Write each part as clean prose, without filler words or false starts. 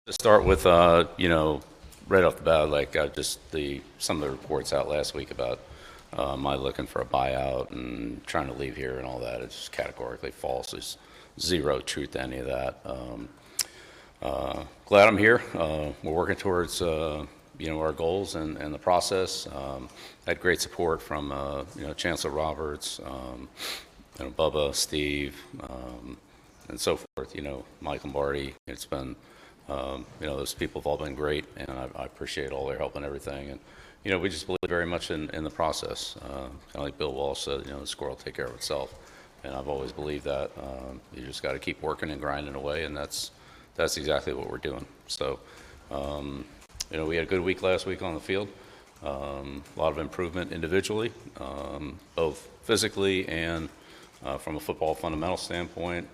To start with, right off the bat, like some of the reports out last week about my looking for a buyout and trying to leave here and all that, it's just categorically false. There's zero truth to any of that. Glad I'm here. We're working towards, our goals and the process. Had great support from, Chancellor Roberts, Bubba, Steve, and so forth. Mike Lombardi. It's been those people have all been great, and I appreciate all their help and everything. And, we just believe very much in the process. Kind of like Bill Walsh said, the score will take care of itself. And I've always believed that. You just got to keep working and grinding away, and that's exactly what we're doing. So, we had a good week last week on the field. A lot of improvement individually, both physically and from a football fundamental standpoint,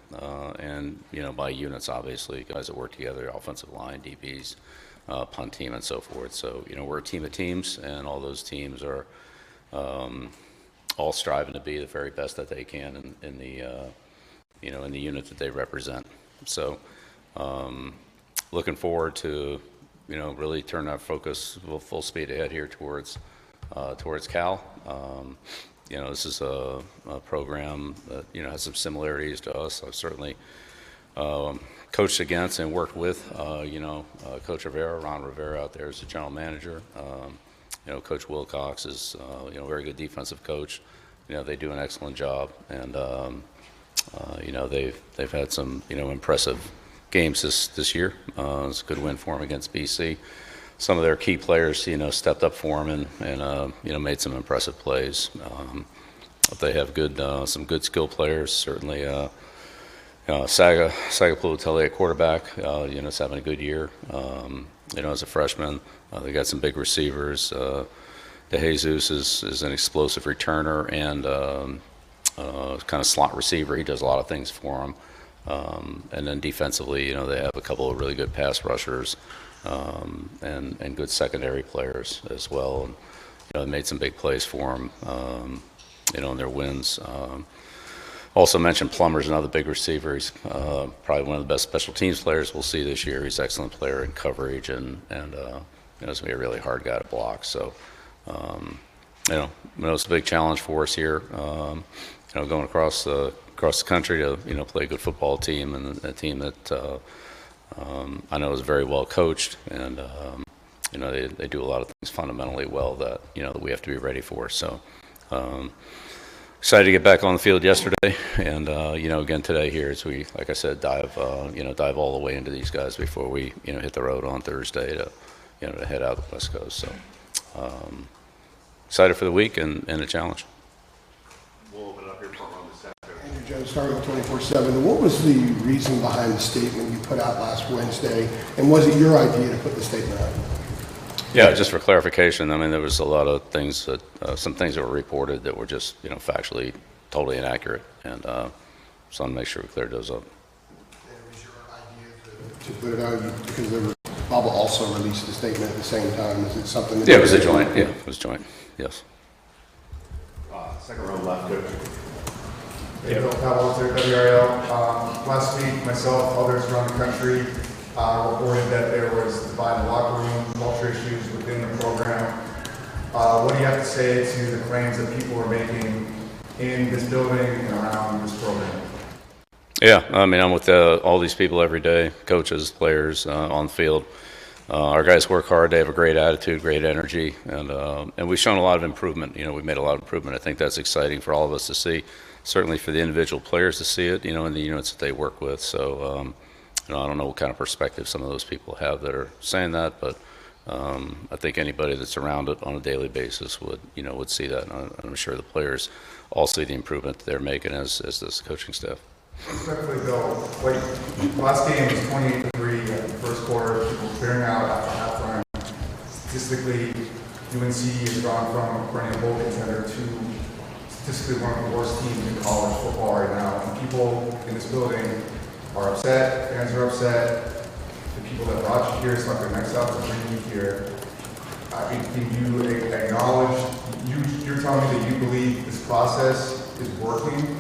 and by units, obviously, guys that work together, offensive line, DBs, punt team, and so forth. So we're a team of teams, and all those teams are all striving to be the very best that they can in the in the unit that they represent. So looking forward to really turn our focus full speed ahead here towards Cal. This is a program that, has some similarities to us. I've certainly coached against and worked with, Coach Ron Rivera out there is the general manager. Coach Wilcox is, a very good defensive coach. They do an excellent job, and, they've had some, impressive games this year. It's a good win for them against BC. Some of their key players, stepped up for them and made some impressive plays. They have some good skill players. Certainly, Saga Pulitelli at quarterback, is having a good year. As a freshman, they got some big receivers. DeJesus is an explosive returner and kind of slot receiver. He does a lot of things for them. And then defensively, they have a couple of really good pass rushers. And good secondary players as well. And, they made some big plays for them, in their wins. Also mentioned Plummer's another big receiver. He's probably one of the best special teams players we'll see this year. He's an excellent player in coverage, and it's going to be a really hard guy to block. So, it's a big challenge for us here, going across the country to play a good football team, and a team that I know is very well coached, and they do a lot of things fundamentally well that that we have to be ready for. So excited to get back on the field yesterday, and again today here as we, like I said, dive all the way into these guys before we hit the road on Thursday to head out the West Coast. So excited for the week and the challenge. We'll open it up here for this afternoon. Andrew Jones, starting with 24/7. What was the reason behind the statement you put out last Wednesday, and was it your idea to put the statement out? Yeah, just for clarification, I mean, there was a lot of things some things that were reported that were just, factually totally inaccurate, and so I want to make sure we cleared those up. And it was your idea to put it out because Bubba also released the statement at the same time. Is it something that... Yeah, it was a joint. Yeah, it was joint. Yes. Second row left, coach. Hey, Bill Powell, WRL. Last week, myself, others around the country reported that there was divided locker room, culture issues within the program. What do you have to say to the claims that people are making in this building and around this program? Yeah, I mean, I'm with all these people every day, coaches, players on the field. Our guys work hard. They have a great attitude, great energy, and we've shown a lot of improvement. We've made a lot of improvement. I think that's exciting for all of us to see. Certainly for the individual players to see it, in the units that they work with. So, I don't know what kind of perspective some of those people have that are saying that, but I think anybody that's around it on a daily basis would see that. And I'm sure the players all see the improvement that they're making as this coaching staff. Respectfully, Bill, last game was 28-3 at the first quarter, people clearing out after halftime. Statistically, UNC has gone from a perennial bowl contender to statistically one of the worst teams in college football right now. And people in this building are upset, fans are upset, the people that brought you here stuck their necks out to bring you here. Can you acknowledge, you're telling me that you believe this process is working?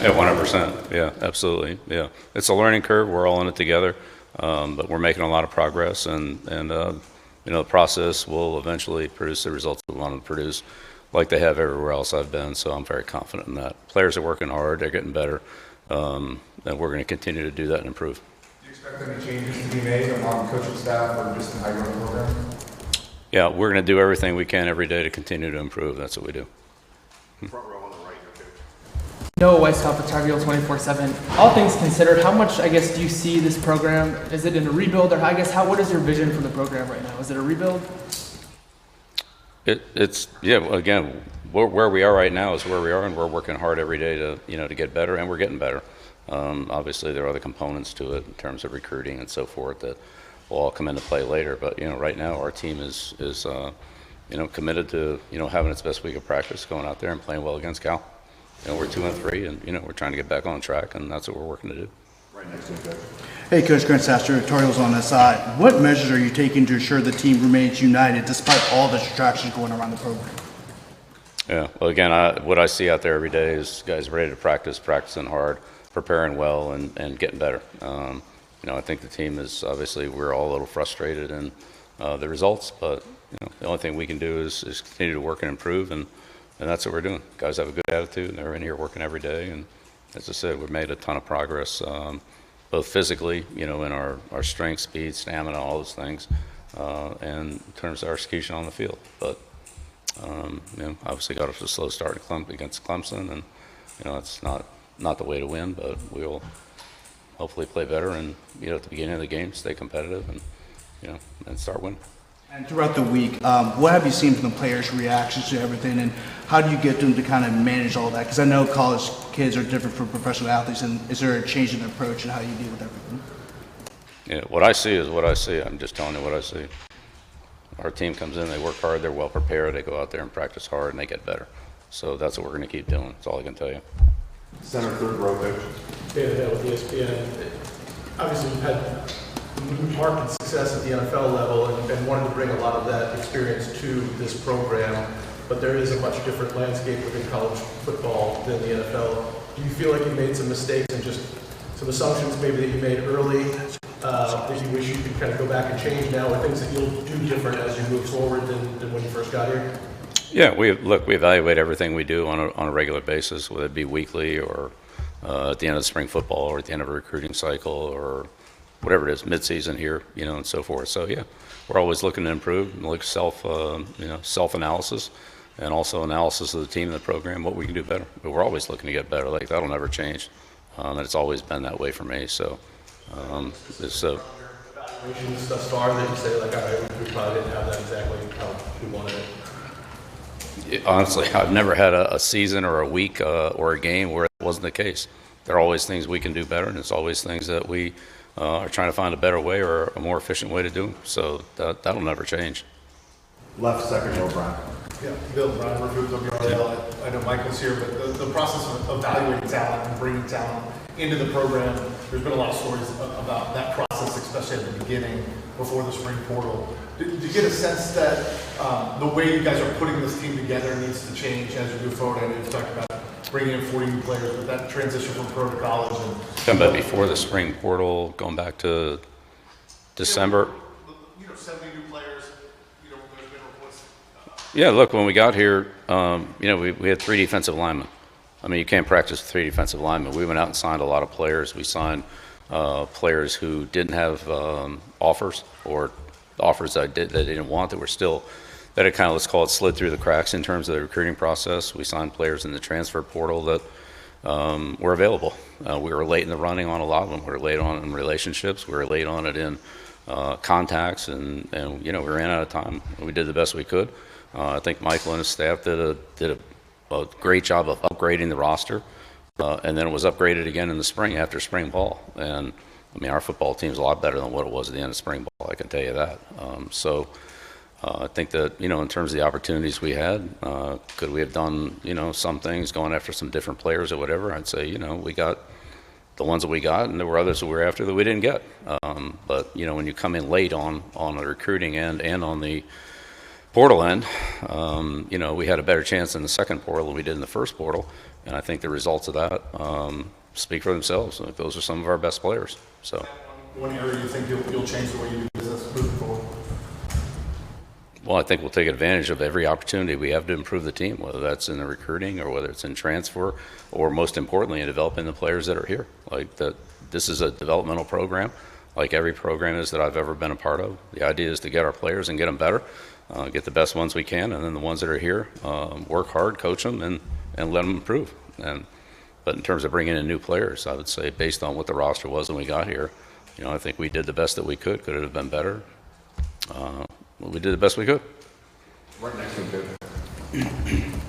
Yeah, 100%. Yeah, absolutely. Yeah, it's a learning curve. We're all in it together. But we're making a lot of progress, and the process will eventually produce the results we want to produce, like they have everywhere else I've been. So I'm very confident in that. Players are working hard; they're getting better, and we're going to continue to do that and improve. Do you expect any changes to be made among coaching staff or just in how you run the program? Yeah, we're going to do everything we can every day to continue to improve. That's what we do. Front row on the right here, too. Noah Weishaupt with Tar Heel 24/7. All things considered, how much, I guess, do you see this program? Is it in a rebuild, or what is your vision for the program right now? Is it a rebuild? Again, where we are right now is where we are, and we're working hard every day to get better, and we're getting better. Obviously, there are other components to it in terms of recruiting and so forth that will all come into play later. But right now, our team is committed to having its best week of practice, going out there and playing well against Cal. We're 2-3, and we're trying to get back on track, and that's what we're working to do. Right next to you, Coach. Hey, Coach Grant Sasser, Tar Heels on that side. What measures are you taking to ensure the team remains united despite all the distractions going around the program? Yeah, well, again, what I see out there every day is guys ready to practice, practicing hard, preparing well, and getting better. I think the team is obviously we're all a little frustrated in the results, but the only thing we can do is continue to work and improve, and that's what we're doing. Guys have a good attitude, and they're in here working every day, and as I said, we've made a ton of progress, both physically, in our strength, speed, stamina, all those things, and in terms of our execution on the field. But obviously got off a slow start against Clemson, and it's not the way to win, but we'll hopefully play better and at the beginning of the game stay competitive and start winning. And throughout the week, what have you seen from the players' reactions to everything, and how do you get them to kind of manage all that? Because I know college kids are different from professional athletes, and is there a change in approach in how you deal with everything? Yeah, what I see is what I see. I'm just telling you what I see. Our team comes in, they work hard, they're well prepared, they go out there and practice hard, and they get better. So that's what we're going to keep doing. That's all I can tell you. Center third row, Coach. David Hill with ESPN. Obviously, you've had marked success at the NFL level and wanted to bring a lot of that experience to this program, but there is a much different landscape within college football than the NFL. Do you feel like you made some mistakes and just some assumptions maybe that you made early that you wish you could kind of go back and change now, or things that you'll do different as you move forward than when you first got here? Yeah, we evaluate everything we do on a regular basis, whether it be weekly or at the end of spring football or at the end of a recruiting cycle or whatever it is, midseason here, and so forth. So yeah, we're always looking to improve and look self-analysis and also analysis of the team and the program, what we can do better. But we're always looking to get better. Like that'll never change, and it's always been that way for me. So it's Evaluations thus far that you say like, all right, we probably didn't have that exactly how we wanted it. honestly, I've never had a season or a week or a game where it wasn't the case. There are always things we can do better, and it's always things that we are trying to find a better way or a more efficient way to do them. So that'll never change. Left second row, Brian. Yeah, Bill, Brian Murphy with WRL. I know Michael's here, but the process of evaluating talent and bringing talent into the program, there's been a lot of stories about that process, especially at the beginning, before the spring portal. Did you get a sense that the way you guys are putting this team together needs to change as we move forward? I know you've talked about bringing in 40 new players, but that transition from pro to college. Talking about before the spring portal, going back to December. 70 new players, there's been reports. Yeah, look, when we got here, we had 3 defensive linemen. I mean, you can't practice with 3 defensive linemen. We went out and signed a lot of players. We signed players who didn't have offers or offers that they didn't want that were still, that had kind of, let's call it, slid through the cracks in terms of the recruiting process. We signed players in the transfer portal that were available. We were late in the running on a lot of them. We were late on in relationships. We were late on it in contacts, and we ran out of time. We did the best we could. I think Michael and his staff did a great job of upgrading the roster, and then it was upgraded again in the spring after spring ball. And I mean, our football team's a lot better than what it was at the end of spring ball, I can tell you that. I think that, in terms of the opportunities we had, could we have done, some things, going after some different players or whatever? I'd say, we got the ones that we got, and there were others that we were after that we didn't get. But when you come in late on the recruiting end and on the portal end, we had a better chance in the second portal than we did in the first portal, and I think the results of that speak for themselves. Like, those are some of our best players. So One area you think you'll change the way you do business moving forward? Well, I think we'll take advantage of every opportunity we have to improve the team, whether that's in the recruiting or whether it's in transfer, or most importantly, in developing the players that are here. Like that, this is a developmental program, like every program is that I've ever been a part of. The idea is to get our players and get them better, get the best ones we can, and then the ones that are here, work hard, coach them, and let them improve. But in terms of bringing in new players, I would say based on what the roster was when we got here, I think we did the best that we could. Could it have been better? Well, we did the best we could. Right next to him,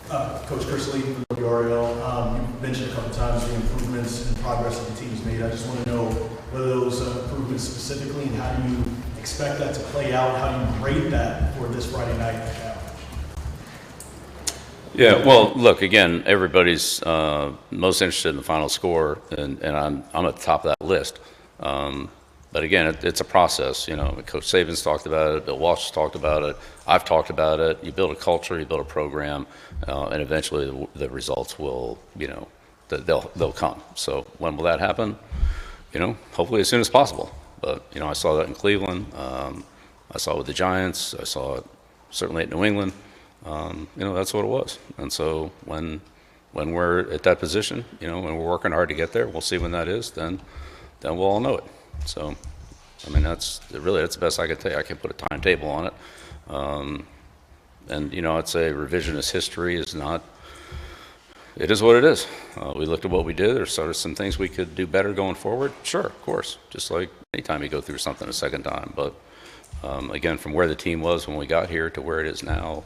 Coach Chris Lee from the WRL. You've mentioned a couple times the improvements and progress that the team's made. I just want to know whether those improvements specifically and how do you expect that to play out? How do you grade that for this Friday night? Yeah, well, look, again, everybody's most interested in the final score, and I'm at the top of that list. But again, it's a process. Coach Saban's talked about it, Bill Walsh has talked about it, I've talked about it. You build a culture, you build a program, and eventually the results will, they'll come. So when will that happen? Hopefully as soon as possible. But I saw that in Cleveland. I saw it with the Giants. I saw it certainly at New England. That's what it was. And so when we're at that position, when we're working hard to get there, we'll see when that is. Then we'll all know it. So, that's the best I could tell you. I can put a timetable on it. I'd say revisionist history is not, it is what it is. We looked at what we did. There's sort of some things we could do better going forward. Sure, of course. Just like anytime you go through something a second time. But, again, from where the team was when we got here to where it is now,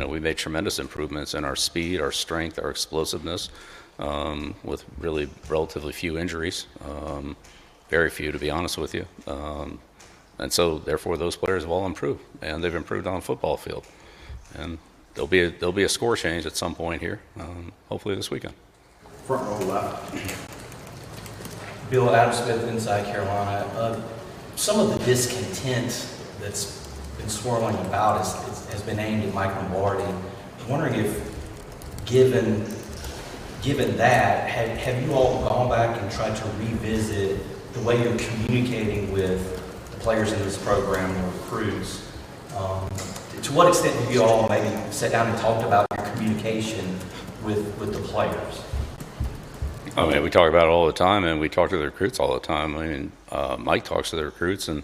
we made tremendous improvements in our speed, our strength, our explosiveness, with really relatively few injuries. Very few, to be honest with you. And so, therefore, those players have all improved, and they've improved on the football field. And there'll be a score change at some point here, hopefully this weekend. front row left. Bill, Adam Smith, Inside Carolina. Some of the discontent that's been swirling about has been aimed at Mike Lombardi. I'm wondering if, given that, have you all gone back and tried to revisit the way you're communicating with the players in this program, the recruits? To what extent have you all maybe sat down and talked about your communication with the players? We talk about it all the time, and we talk to the recruits all the time. Mike talks to the recruits and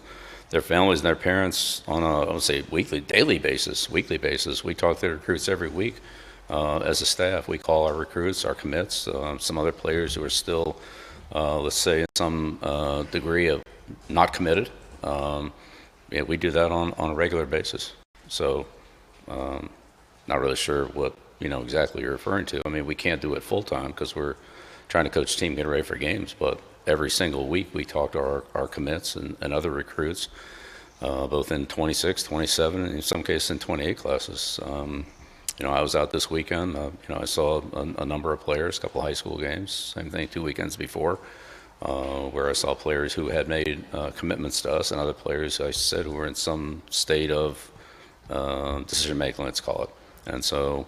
their families and their parents on I would say weekly basis. We talk to the recruits every week. As a staff, we call our recruits, our commits, some other players who are still, let's say, in some degree of not committed. We do that on a regular basis. So, not really sure what exactly you're referring to. We can't do it full time because we're trying to coach the team, get ready for games. But every single week, we talk to our commits and other recruits, both in 26, 27, and in some cases in 28 classes. I was out this weekend. I saw a number of players, a couple of high school games, same thing 2 weekends before, where I saw players who had made commitments to us and other players, I said, who were in some state of decision making, let's call it. And so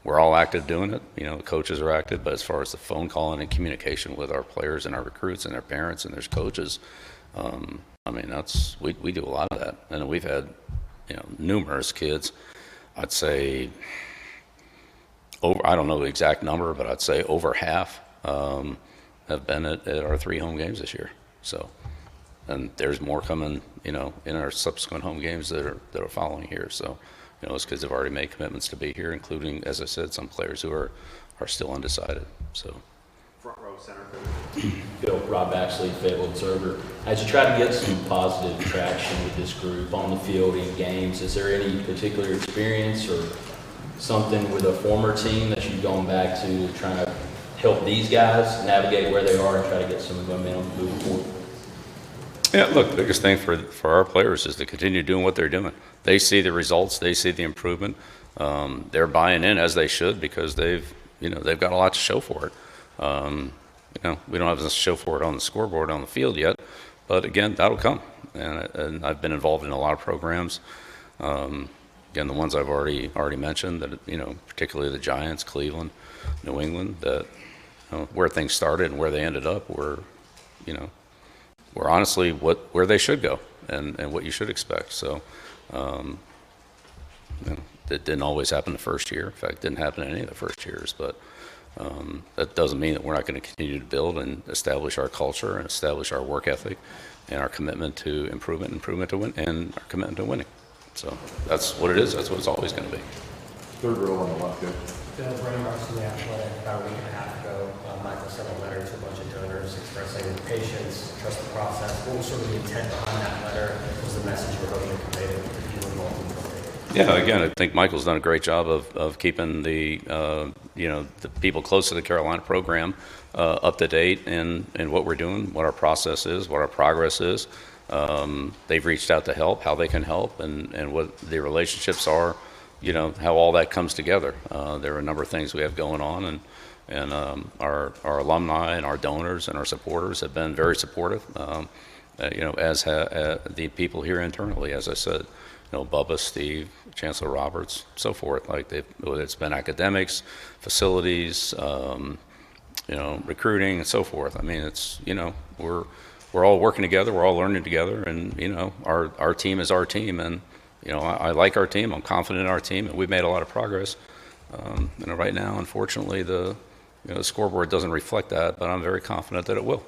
we're all active doing it. The coaches are active, but as far as the phone calling and communication with our players and our recruits and their parents and their coaches, we do a lot of that. And we've had numerous kids. I'd say I don't know the exact number, but I'd say over half have been at our 3 home games this year. So, and there's more coming, in our subsequent home games that are following here. So, those kids have already made commitments to be here, including, as I said, some players who are still undecided. So, Front row center. Bill, Rob Baxley, Fayetteville Observer. As you try to get some positive traction with this group on the field in games, is there any particular experience or something with a former team that you've gone back to try to help these guys navigate where they are and try to get some momentum moving forward? Yeah, look, the biggest thing for our players is to continue doing what they're doing. They see the results, they see the improvement. They're buying in as they should because they've got a lot to show for it. We don't have to show for it on the scoreboard on the field yet, but again, that'll come. And I've been involved in a lot of programs. Again, the ones I've already mentioned, that particularly the Giants, Cleveland, New England, that where things started and where they ended up were we're honestly where they should go and what you should expect. So that didn't always happen the first year. In fact, it didn't happen in any of the first years. But that doesn't mean that we're not going to continue to build and establish our culture and establish our work ethic and our commitment to improvement to win, and our commitment to winning. So that's what it is. That's what it's always going to be. Third row on the left, yeah. Bill, Brian Marks from The Athletic, about a week and a half ago, Michael sent a letter to a bunch of donors expressing patience, trust the process. What was sort of the intent behind that letter? What was the message you were hoping to convey to the people involved in the program? Yeah, again, I think Michael's done a great job of keeping the the people close to the Carolina program up to date in what we're doing, what our process is, what our progress is. They've reached out to help, how they can help, and what the relationships are. How all that comes together. There are a number of things we have going on, and our alumni and our donors and our supporters have been very supportive. As the people here internally, as I said, Bubba, Steve, Chancellor Roberts, so forth. Whether it's been academics, facilities, recruiting, and so forth. I mean, it's we're all working together, we're all learning together, and our team is our team, and I like our team. I'm confident in our team, and we've made a lot of progress. Right now, unfortunately, the scoreboard doesn't reflect that, but I'm very confident that it will.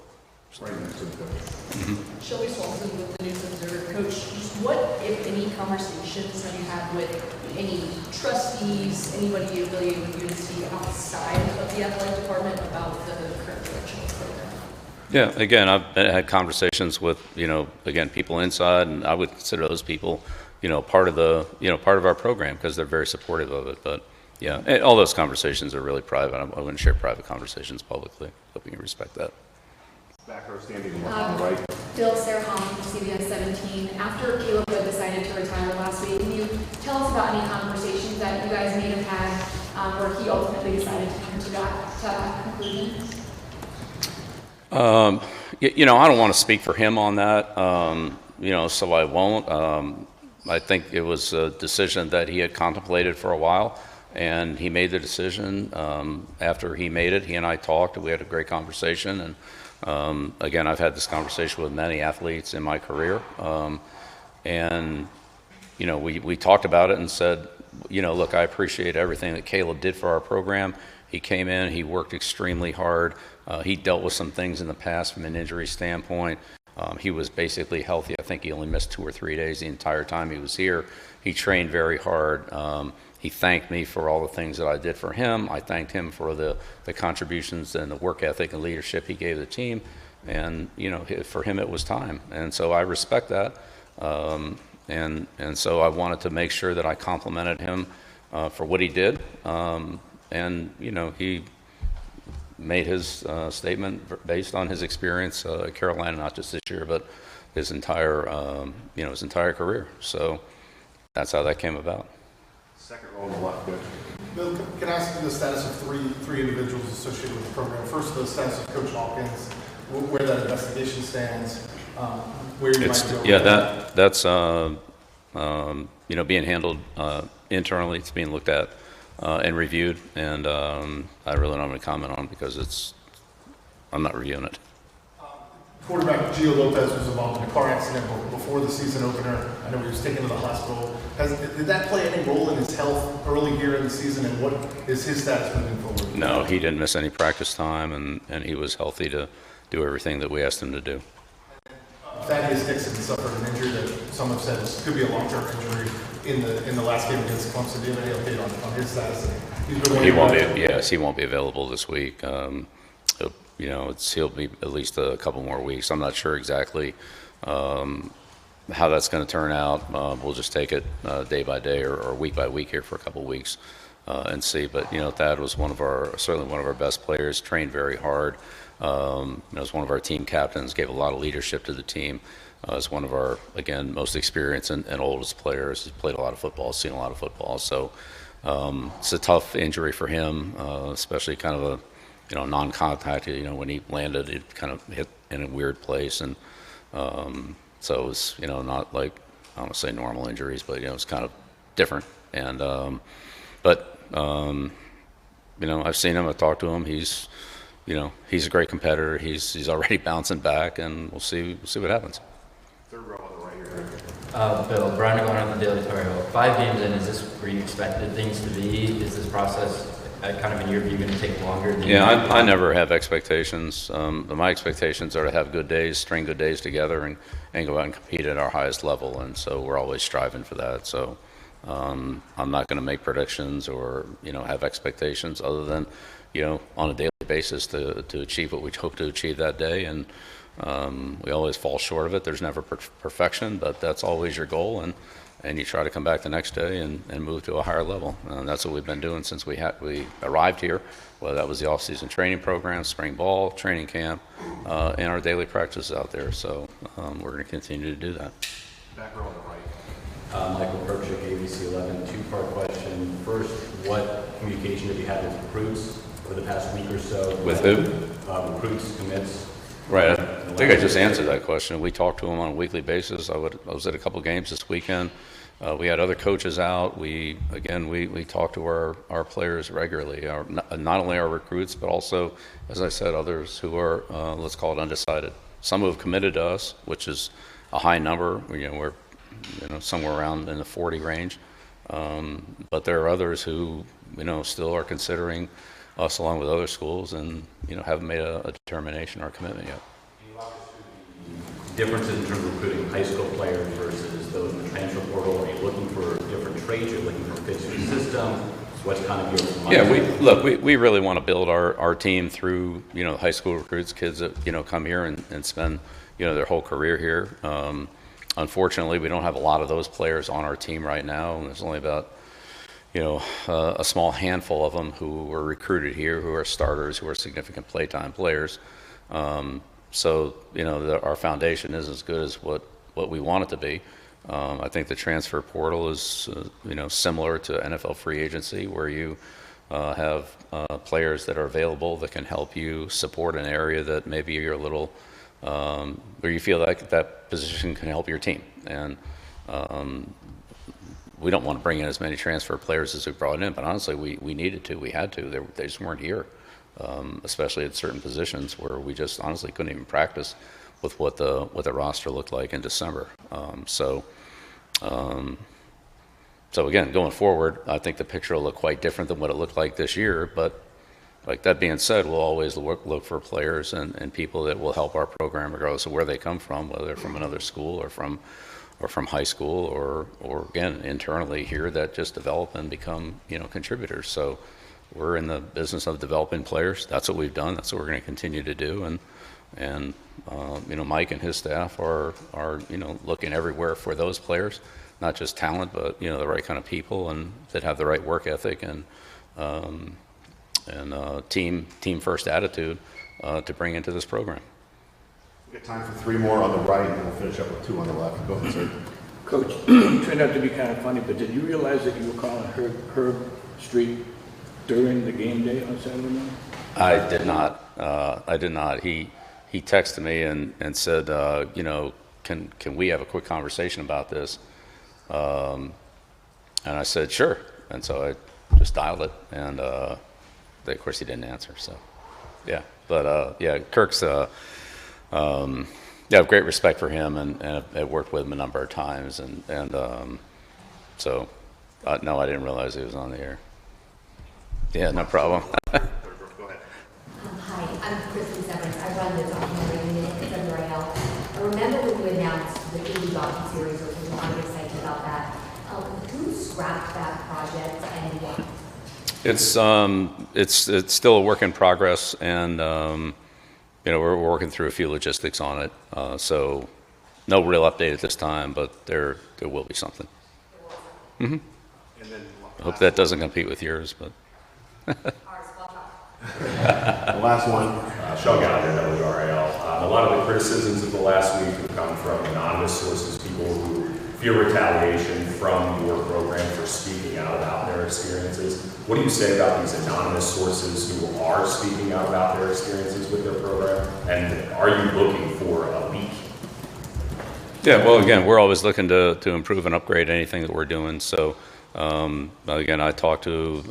Right next to the coach. Shelby Swanson with the News Observer. Coach, just what, if any, conversations have you had with any trustees, anybody affiliated with UNC outside of the athletic department about the current direction of the program? Yeah, again, I've had conversations with, again, people inside, and I would consider those people, part of our program because they're very supportive of it. But yeah, and all those conversations are really private. I wouldn't share private conversations publicly. Hope you can respect that. Back row standing on the right. Bill, Sarah Holland from CBS 17. After Caleb Wood decided to retire last week, can you tell us about any conversations that you guys may have had where he ultimately decided to come to that conclusion? I don't want to speak for him on that, so I won't. I think it was a decision that he had contemplated for a while, and he made the decision. After he made it, he and I talked, and we had a great conversation. And again, I've had this conversation with many athletes in my career, and we talked about it and said, look, I appreciate everything that Caleb did for our program. He came in, he worked extremely hard. He dealt with some things in the past from an injury standpoint. He was basically healthy. I think he only missed 2 or 3 days the entire time he was here. He trained very hard. He thanked me for all the things that I did for him. I thanked him for the contributions and the work ethic and leadership he gave the team. And, for him it was time. And so I respect that. And so I wanted to make sure that I complimented him for what he did. And, he made his statement based on his experience at Carolina, not just this year, but his entire career. So that's how that came about. Second row on the left, good. Bill, can I ask you the status of three individuals associated with the program? First, the status of Coach Hawkins, where that investigation stands, where you might go. Yeah, that's being handled internally. It's being looked at and reviewed, and I really don't want to comment on it because I'm not reviewing it. Quarterback Gio Lopez was involved in a car accident before the season opener. I know he was taken to the hospital. Did that play any role in his health early here in the season, and what is his status moving forward? No, he didn't miss any practice time, and he was healthy to do everything that we asked him to do. Thaddeus Dixon suffered an injury that some have said could be a long-term injury in the last game against Clemson. Do you have any update on his status? He won't be. Yes, he won't be available this week. He'll be at least a couple more weeks. I'm not sure exactly how that's going to turn out. We'll just take it day by day or week by week here for a couple of weeks and see. But Thad was certainly one of our best players. Trained very hard. Was one of our team captains. Gave a lot of leadership to the team. Is one of our, again, most experienced and oldest players. He's played a lot of football. Seen a lot of football. So it's a tough injury for him, especially kind of a non-contact, when he landed, it kind of hit in a weird place. And so it was, not like, I don't want to say normal injuries, but, it's kind of different. And, I've seen him, I've talked to him. He's, he's a great competitor. He's already bouncing back, and we'll see what happens. Third row on the right here. Bill, Brian going on the Daily Tar Heel. 5 games in, is this where you expected things to be? Is this process kind of in your view going to take longer than I never have expectations. My expectations are to have good days, string good days together, and go out and compete at our highest level. And so we're always striving for that. So I'm not going to make predictions or have expectations other than on a daily basis to achieve what we hope to achieve that day. And we always fall short of it. There's never perfection, but that's always your goal. And you try to come back the next day and move to a higher level. And that's what we've been doing since we arrived here. Well, that was the off-season training program, spring ball, training camp, and our daily practice out there. So we're going to continue to do that. Back row on the right. Michael Perchik, ABC 11. Two-part question. First, what communication have you had with recruits over the past week or so? With who? Recruits, commits. Right. I think I just answered that question. We talk to them on a weekly basis. I was at a couple games this weekend. We had other coaches out. We talk to our players regularly, not only our recruits, but also, as I said, others who are, let's call it undecided. Some who have committed to us, which is a high number. We're somewhere around in the 40 range. But there are others who, still are considering us along with other schools and, haven't made a determination or a commitment yet. Can you walk us through the differences in terms of recruiting high school players versus those in the transfer portal? Are you looking for different traits? You're looking for fits in the system? What's kind of your mindset? We really want to build our team through, high school recruits, kids that, come here and spend, their whole career here. Unfortunately, we don't have a lot of those players on our team right now. There's only about a small handful of them who were recruited here, who are starters, who are significant playtime players. So our foundation is as good as what we want it to be. I think the transfer portal is similar to NFL free agency, where you have players that are available that can help you support an area that maybe you're a little where you feel like that position can help your team. And we don't want to bring in as many transfer players as we brought in, but honestly, we needed to. We had to. They just weren't here, especially at certain positions where we just honestly couldn't even practice with what the roster looked like in December. So again, going forward, I think the picture will look quite different than what it looked like this year. But like that being said, we'll always look for players and people that will help our program regardless of where they come from, whether they're from another school or from high school or again internally here that just develop and become contributors. So we're in the business of developing players. That's what we've done. That's what we're going to continue to do. And Mike and his staff are looking everywhere for those players, not just talent, but the right kind of people and that have the right work ethic and team first attitude to bring into this program. We've got time for 3 more on the right, and we'll finish up with 2 on the left. Go ahead, sir. Coach, you turned out to be kind of funny, but did you realize that you were calling Herb Street during the game day on Saturday morning? I did not. He texted me and said, can we have a quick conversation about this? And I said, sure. And so I just dialed it, and of course he didn't answer. So, yeah. But Kirk's. I have great respect for him, and I've worked with him a number of times, so no, I didn't realize he was on the air. Yeah, no problem. Go ahead. Hi, I'm Kristen Severance. I run the documentary unit at WRL. I remember when you announced the 80 docu-series, which was a lot of excitement about that. Who scrapped that project and why? It's still a work in progress, and we're working through a few logistics on it. So no real update at this time, but there will be something. Mm-hmm. And then I hope that doesn't compete with yours, but. the last one, Sean Gallagher, WRAL. A lot of the criticisms of the last week have come from anonymous sources, people who fear retaliation from your program for speaking out about their experiences. What do you say about these anonymous sources who are speaking out about their experiences with their program? And are you looking for a leak? Yeah, well, again, we're always looking to improve and upgrade anything that we're doing. So Again, I talk to,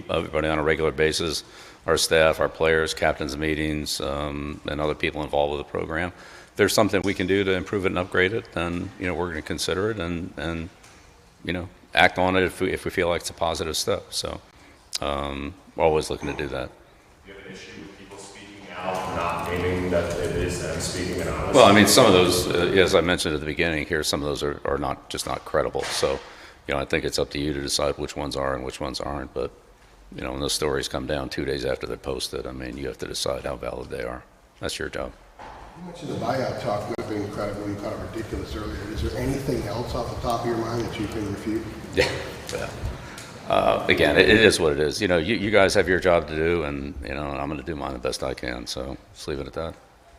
everybody on a regular basis, our staff, our players, captains meetings, and other people involved with the program. If there's something we can do to improve it and upgrade it, then, we're going to consider it and act on it if we feel like it's a positive step. So, we're always looking to do that. Do you have an issue with people speaking out, not naming that it is them speaking anonymously? Well, I mean, some of those, as I mentioned at the beginning here, some of those are not credible. So, I think it's up to you to decide which ones are and which ones aren't. But, when those stories come down 2 days after they're posted, I mean, you have to decide how valid they are. That's your job. You mentioned the buyout talk would have been incredible. You thought it ridiculous earlier. Is there anything else off the top of your mind that you can refute? Yeah. Again, it is what it is. You guys have your job to do, and, I'm going to do mine the best I can. So let's leave it at that.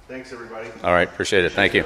Thanks, everybody. All right. Appreciate it. Thank you.